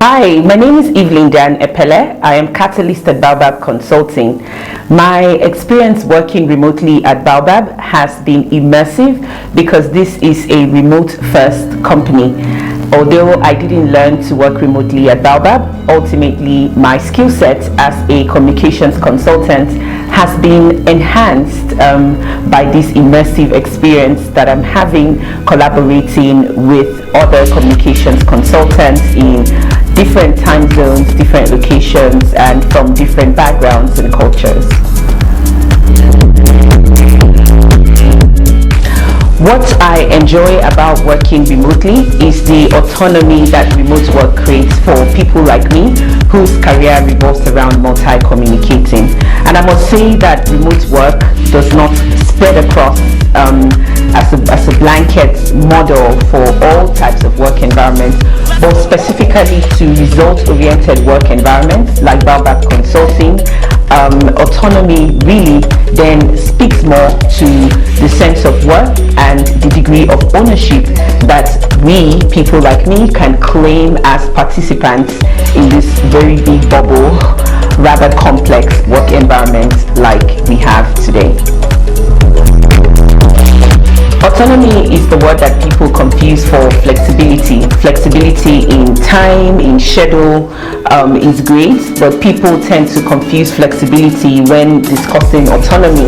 Hi, my name is Evelyn Dan Epelle. I am catalyst at Baobab Consulting. My experience working remotely at Baobab has been immersive because this is a remote-first company. Although I didn't learn to work remotely at Baobab, ultimately my skill set as a communications consultant has been enhanced by this immersive experience that I'm having collaborating with other communications consultants in different time zones, different locations, and from different backgrounds and cultures. What I enjoy about working remotely is the autonomy that remote work creates for people like me whose career revolves around multi-communicating. And I must say that remote work does not spread across as a blanket model for all types of work environments, but specifically to result-oriented work environments like Baobab Consulting. Autonomy really then speaks more to the sense of work and the degree of ownership that we, people like me, can claim as participants in this very big bubble, rather complex work environment like we have today. Autonomy is the word that people confuse for flexibility. Flexibility in time, in schedule is great, but people tend to confuse flexibility when discussing autonomy,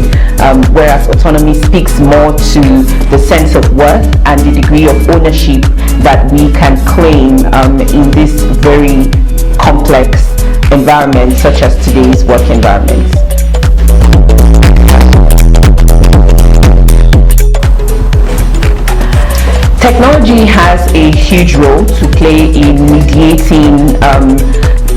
whereas autonomy speaks more to the sense of worth and the degree of ownership that we can claim in this very complex environment such as today's work environment. Technology has a huge role to play in mediating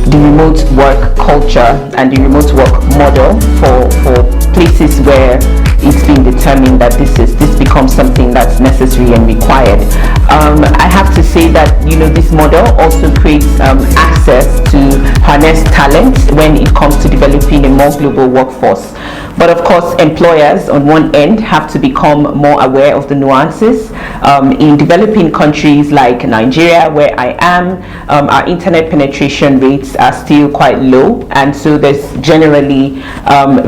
the remote work culture and the remote work model for places where it's been determined that this becomes something that's necessary and required. I have to say that this model also creates access to harness talent when it comes to developing a more global workforce. But of course, employers on one end have to become more aware of the nuances. In developing countries like Nigeria, where I am, our internet penetration rates are still quite low, and so there's generally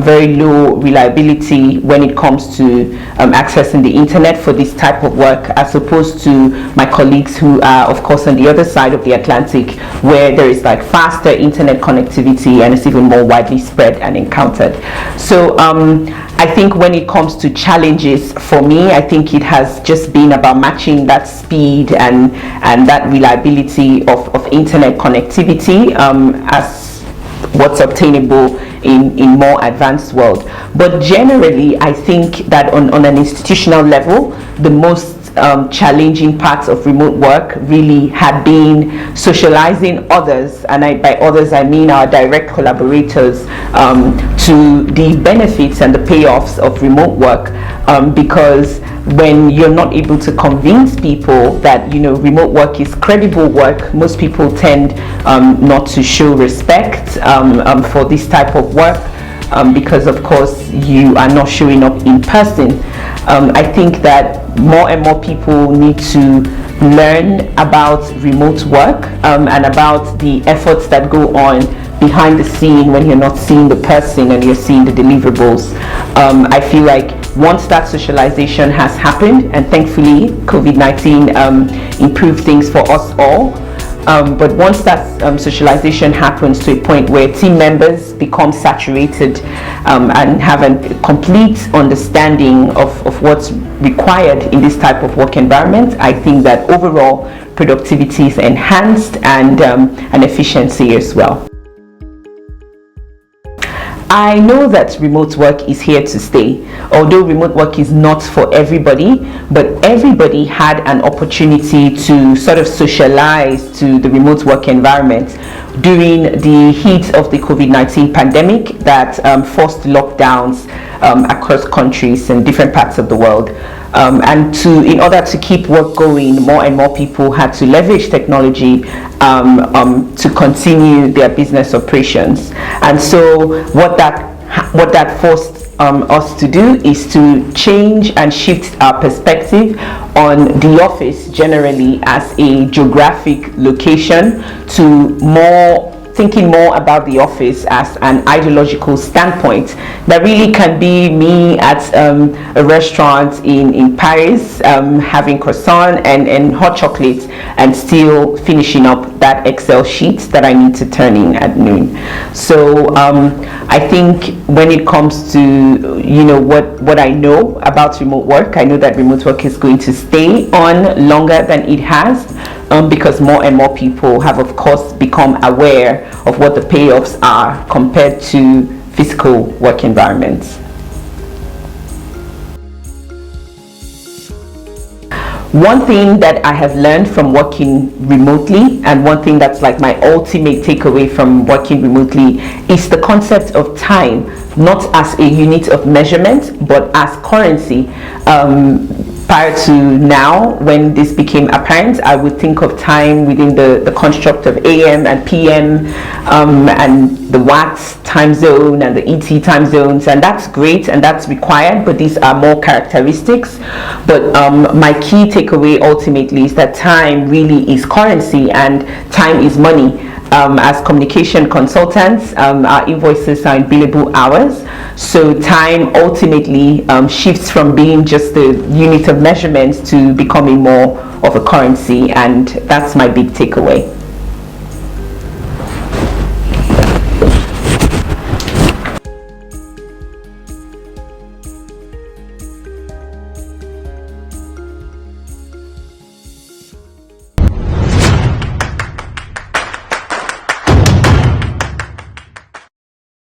very low reliability when it comes to accessing the internet for this type of work, as opposed to my colleagues who are, of course, on the other side of the Atlantic, where there is like faster internet connectivity and it's even more widely spread and encountered. So I think when it comes to challenges for me, I think it has just been about matching that speed and that reliability of internet connectivity as what's obtainable in more advanced world. But generally, I think that on an institutional level, the most challenging parts of remote work really have been socializing others, and by others I mean our direct collaborators, to the benefits and the payoffs of remote work, because when you're not able to convince people that remote work is credible work, most people tend not to show respect for this type of work, because of course you are not showing up in person. I think that more and more people need to learn about remote work and about the efforts that go on behind the scene when you're not seeing the person and you're seeing the deliverables. I feel like once that socialization has happened, and thankfully COVID-19 improved things for us all, but once that socialization happens to a point where team members become saturated and have a complete understanding of what's required in this type of work environment, I think that overall productivity is enhanced and efficiency as well. I know that remote work is here to stay, although remote work is not for everybody, but everybody had an opportunity to sort of socialize to the remote work environment during the heat of the COVID-19 pandemic that forced lockdowns across countries and different parts of the world. And in order to keep work going, more and more people had to leverage technology to continue their business operations. And so what that forced us to do is to change and shift our perspective on the office generally as a geographic location to thinking more about the office as an ideological standpoint that really can be me at a restaurant in Paris having croissant and hot chocolate and still finishing up that Excel sheet that I need to turn in at noon. So I think when it comes to what I know about remote work, I know that remote work is going to stay on longer than it has. Because more and more people have, of course, become aware of what the payoffs are compared to physical work environments. One thing that I have learned from working remotely, and one thing that's like my ultimate takeaway from working remotely, is the concept of time, not as a unit of measurement, but as currency. Prior to now, when this became apparent, I would think of time within the construct of AM and PM and the WAT time zone and the ET time zones, and that's great and that's required, but these are more characteristics. But my key takeaway ultimately is that time really is currency and time is money. As communication consultants, our invoices are in billable hours, so time ultimately shifts from being just a unit of measurement to becoming more of a currency, and that's my big takeaway.